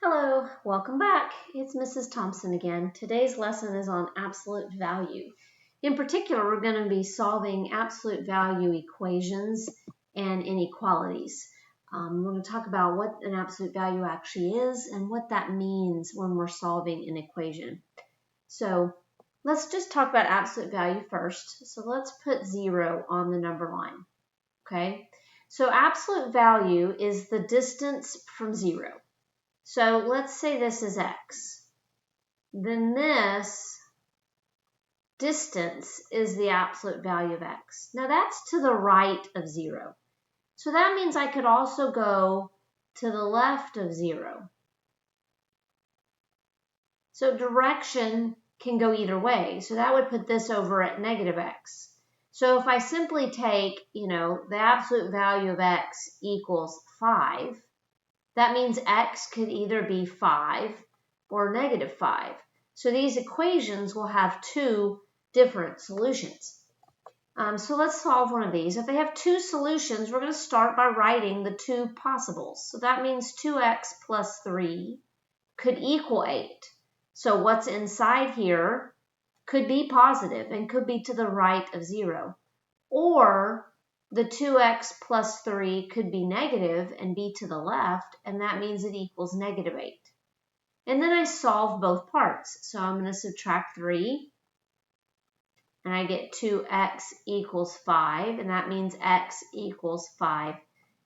Hello, welcome back. It's Mrs. Thompson again. Today's lesson is on absolute value. In particular, we're going to be solving absolute value equations and inequalities. We're going to talk about what an absolute value actually is and what that means when we're solving an equation. So let's just talk about absolute value first. So let's put 0 on the number line. Okay, so absolute value is the distance from 0. So let's say this is x. Then this distance is the absolute value of x. Now that's to the right of 0. So that means I could also go to the left of 0. So direction can go either way. So that would put this over at negative x. So if I simply take, the absolute value of x equals 5, that means x could either be 5 or negative 5. So these equations will have two different solutions. So let's solve one of these. If they have two solutions, we're going to start by writing the two possibles. So that means 2x plus 3 could equal 8. So what's inside here could be positive and could be to the right of 0. Or the 2x plus 3 could be negative and be to the left, and that means it equals negative 8. And then I solve both parts. So I'm going to subtract 3, and I get 2x equals 5, and that means x equals 5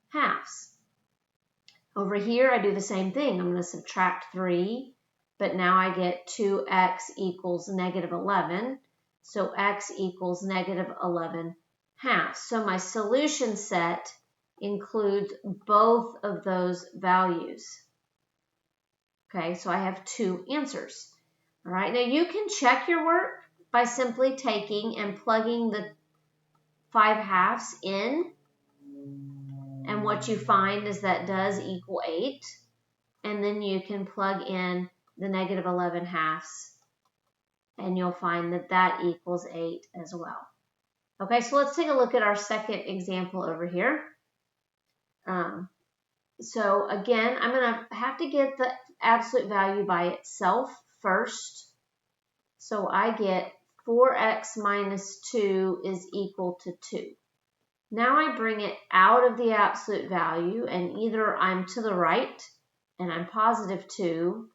halves. Over here, I do the same thing. I'm going to subtract 3, but now I get 2x equals negative 11, so x equals negative 11 halves. So my solution set includes both of those values. Okay, so I have two answers. All right, now you can check your work by simply taking and plugging the 5 halves in. And what you find is that does equal 8. And then you can plug in the negative 11 halves, and you'll find that that equals 8 as well. Okay, so let's take a look at our second example over here. So again, I'm going to have to get the absolute value by itself first. So I get 4x minus 2 is equal to 2. Now I bring it out of the absolute value, and either I'm to the right and I'm positive 2,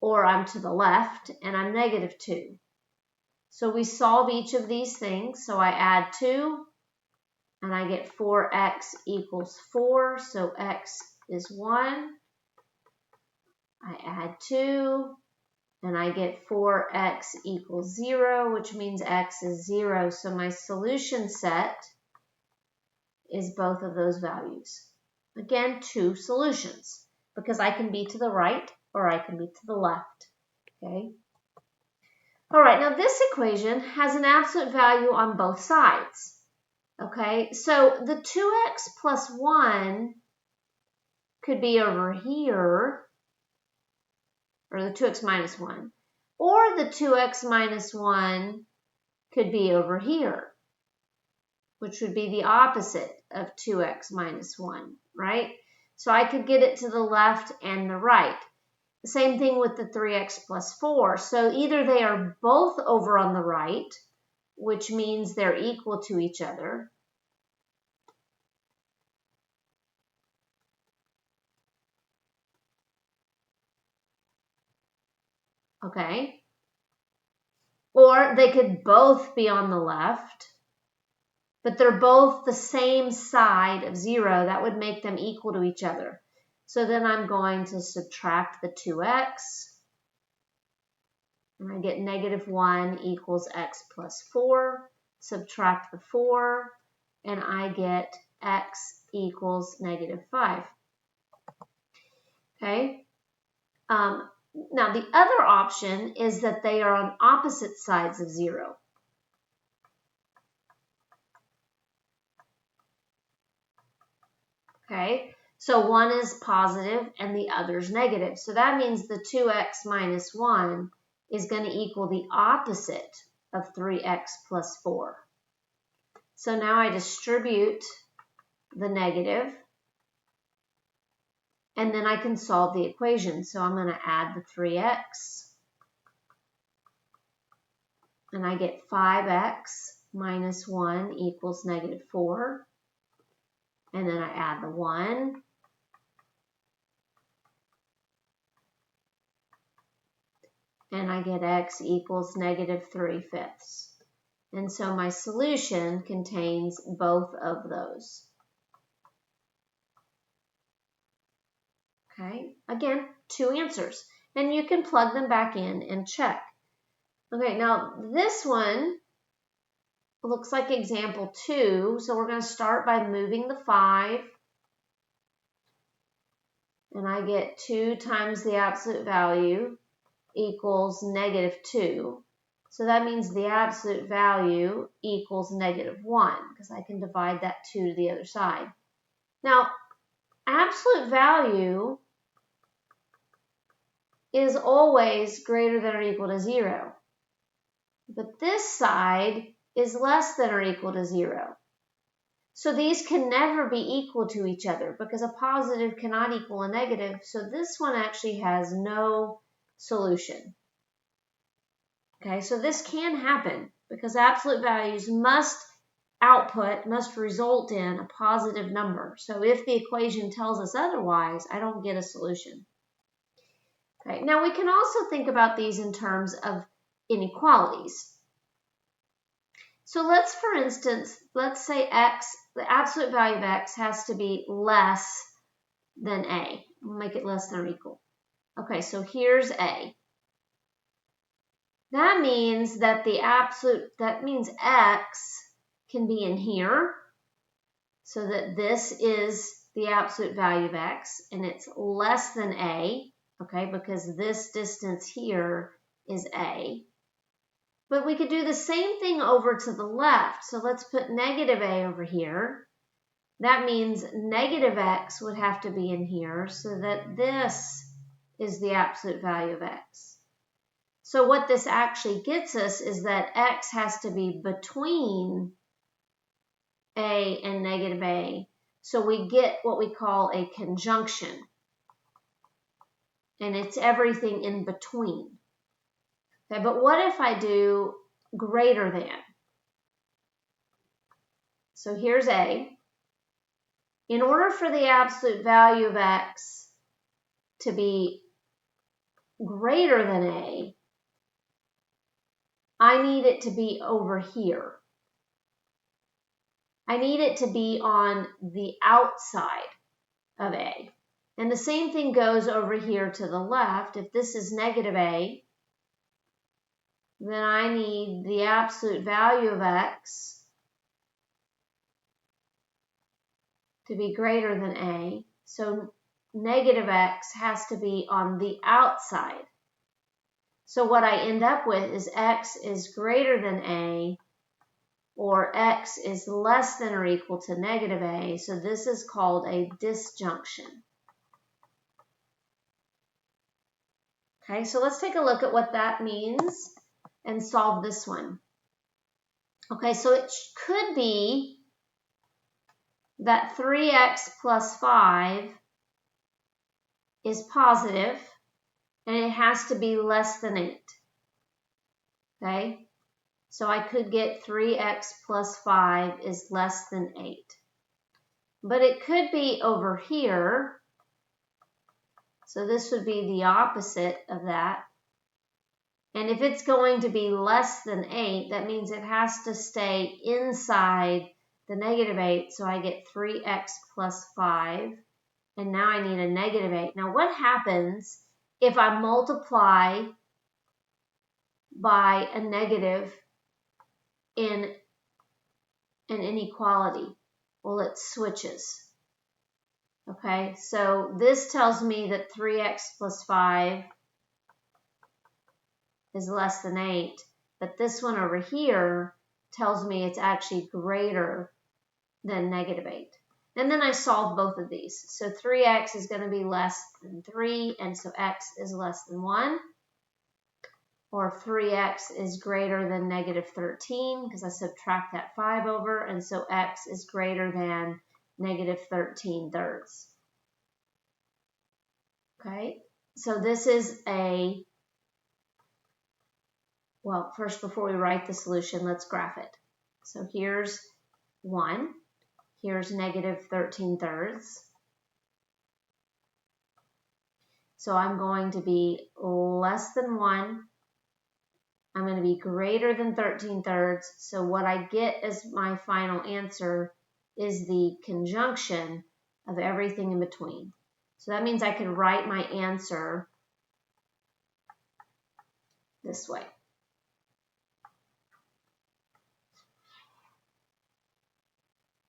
or I'm to the left and I'm negative 2. So we solve each of these things. So I add 2, and I get 4x equals 4, so x is 1. I add 2, and I get 4x equals 0, which means x is 0. So my solution set is both of those values. Again, two solutions, because I can be to the right or I can be to the left. Okay. All right, now this equation has an absolute value on both sides. Okay, so the 2x plus 1 could be over here, or the 2x minus 1, or the 2x minus 1 could be over here, which would be the opposite of 2x minus 1, right? So I could get it to the left and the right. The same thing with the 3x plus 4. So either they are both over on the right, which means they're equal to each other, okay? Or they could both be on the left, but they're both the same side of 0. That would make them equal to each other. So then I'm going to subtract the 2x, and I get negative 1 equals x plus 4. Subtract the 4, and I get x equals negative 5. Okay? Now, the other option is that they are on opposite sides of 0. Okay? So one is positive and the other is negative. So that means the 2x minus 1 is going to equal the opposite of 3x plus 4. So now I distribute the negative, And then I can solve the equation. So I'm going to add the 3x. And I get 5x minus 1 equals negative 4. And then I add the 1. And I get x equals negative 3/5. And so my solution contains both of those. Okay, again, 2 answers. And you can plug them back in and check. Okay, now this one looks like example 2. So we're going to start by moving the 5. And I get 2 times the absolute value equals negative 2. So that means the absolute value equals negative 1, because I can divide that 2 to the other side. Now, absolute value is always greater than or equal to 0. But this side is less than or equal to 0. So these can never be equal to each other because a positive cannot equal a negative. So this one actually has no solution. Okay, so this can happen because absolute values must result in a positive number. So if the equation tells us otherwise, I don't get a solution. Okay, now we can also think about these in terms of inequalities. So let's, for instance, let's say x, the absolute value of x has to be less than a. We'll make it less than or equal. Okay, so here's a. That means that x can be in here, so that this is the absolute value of x, and it's less than a, okay, because this distance here is a. But we could do the same thing over to the left. So let's put negative a over here. That means negative x would have to be in here, so that this is the absolute value of x. So what this actually gets us is that x has to be between a and negative a. So we get what we call a conjunction. And it's everything in between. Okay, but what if I do greater than? So here's a. In order for the absolute value of x to be greater than a, I need it to be over here. I need it to be on the outside of a. And the same thing goes over here to the left. If this is negative a, then I need the absolute value of x to be greater than a. So negative x has to be on the outside. So what I end up with is x is greater than a, or x is less than or equal to negative a. So this is called a disjunction. Okay, so let's take a look at what that means and solve this one. Okay, so it could be that 3x plus 5 is positive, and it has to be less than 8. Okay, so I could get 3x plus 5 is less than 8. But it could be over here. So this would be the opposite of that. And if it's going to be less than 8, that means it has to stay inside the negative 8. So I get 3x plus 5. And now I need a negative 8. Now what happens if I multiply by a negative in an inequality? Well, it switches. Okay, so this tells me that 3x plus 5 is less than 8, but this one over here tells me it's actually greater than negative 8. And then I solve both of these. So 3x is going to be less than 3, and so x is less than 1. Or 3x is greater than negative 13, because I subtract that 5 over, and so x is greater than negative 13 thirds. Okay, so this is a, well, first before we write the solution, let's graph it. So here's 1, here's negative 13/3. So I'm going to be less than 1. I'm going to be greater than 13/3. So what I get as my final answer is the conjunction of everything in between. So that means I can write my answer this way.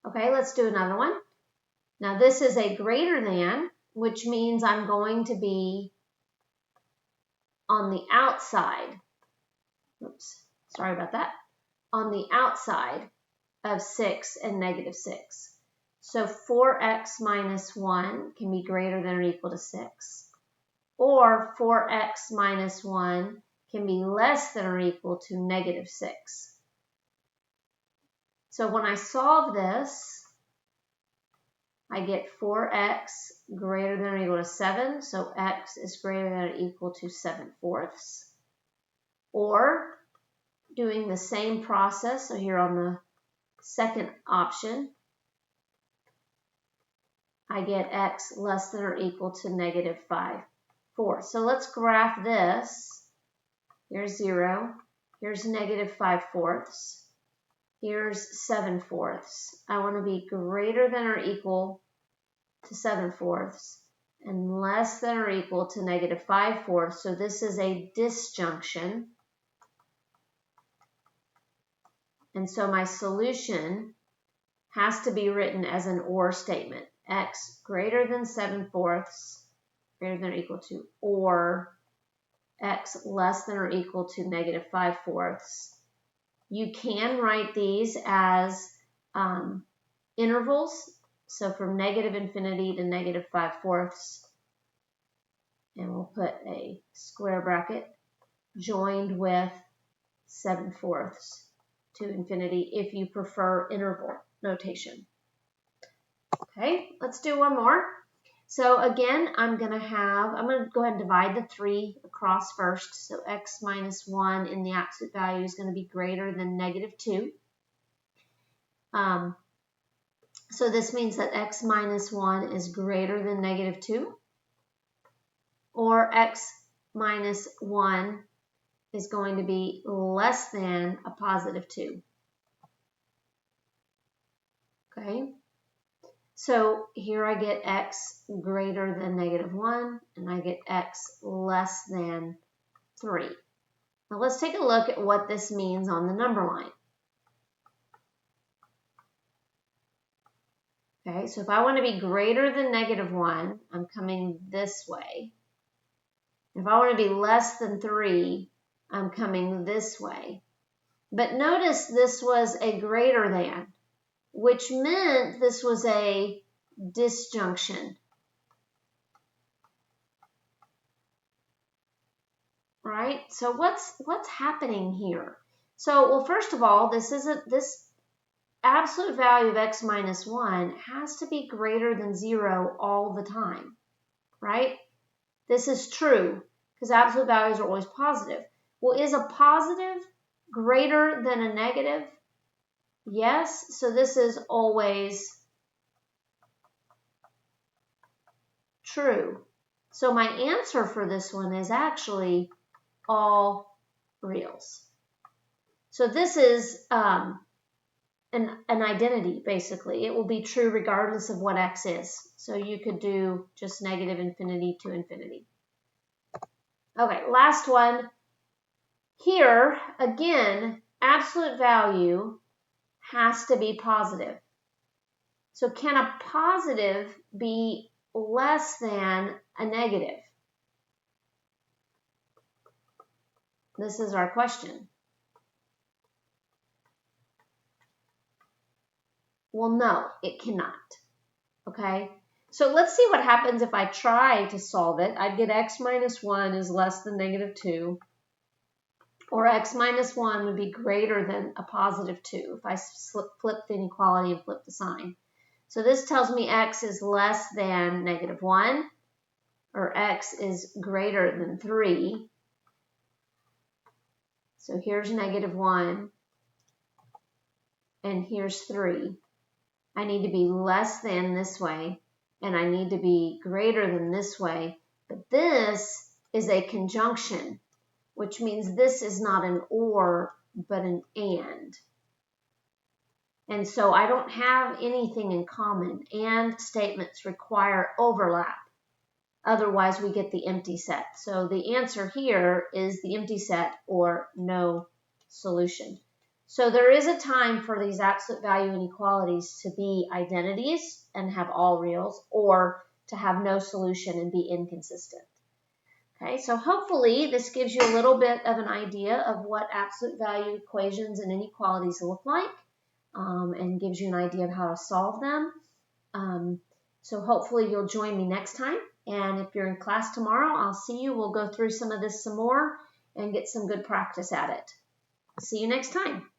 Okay, let's do another one. Now this is a greater than, which means I'm going to be on the outside. Oops, sorry about that. On the outside of 6 and negative 6. So 4x minus 1 can be greater than or equal to 6. Or 4x minus 1 can be less than or equal to negative 6. So when I solve this, I get 4x greater than or equal to 7. So x is greater than or equal to 7/4. Or doing the same process, so here on the second option, I get x less than or equal to negative 5/4. So let's graph this. Here's 0. Here's negative 5/4. Here's 7/4. I want to be greater than or equal to 7/4 and less than or equal to negative 5/4. So this is a disjunction. And so my solution has to be written as an or statement. X greater than 7/4, greater than or equal to, or x less than or equal to negative 5/4. You can write these as intervals. So from negative infinity to negative 5/4. And we'll put a square bracket joined with 7/4 to infinity if you prefer interval notation. Okay, let's do one more. So again, I'm going to go ahead and divide the 3 across first. So x minus 1 in the absolute value is going to be greater than negative 2. So this means that x minus 1 is greater than negative 2. Or x minus 1 is going to be less than a positive 2. Okay, so here I get x greater than negative 1, and I get x less than 3. Now let's take a look at what this means on the number line. Okay, so if I want to be greater than negative 1, I'm coming this way. If I want to be less than 3, I'm coming this way. But notice this was a greater than, which meant this was a disjunction. Right? So what's happening here? So, well, first of all, this absolute value of x minus 1 has to be greater than 0 all the time, right? This is true because absolute values are always positive. Well, is a positive greater than a negative? Yes, so this is always true. So my answer for this one is actually all reals. So this is an identity, basically. It will be true regardless of what x is. So you could do just negative infinity to infinity. Okay, last one. Here, again, absolute value has to be positive. So can a positive be less than a negative? This is our question. Well, no, it cannot. Okay, so let's see what happens if I try to solve it. I'd get x minus 1 is less than negative 2. Or x minus 1 would be greater than a positive 2 if I flip the inequality and flip the sign. So this tells me x is less than negative 1, or x is greater than 3, so here's -1, and here's 3. I need to be less than this way, and I need to be greater than this way. But this is a conjunction, which means this is not an or, but an and. And so I don't have anything in common. And statements require overlap. Otherwise, we get the empty set. So the answer here is the empty set or no solution. So there is a time for these absolute value inequalities to be identities and have all reals, or to have no solution and be inconsistent. Okay, so hopefully this gives you a little bit of an idea of what absolute value equations and inequalities look like, and gives you an idea of how to solve them. So hopefully you'll join me next time. And if you're in class tomorrow, I'll see you. We'll go through some of this some more and get some good practice at it. See you next time.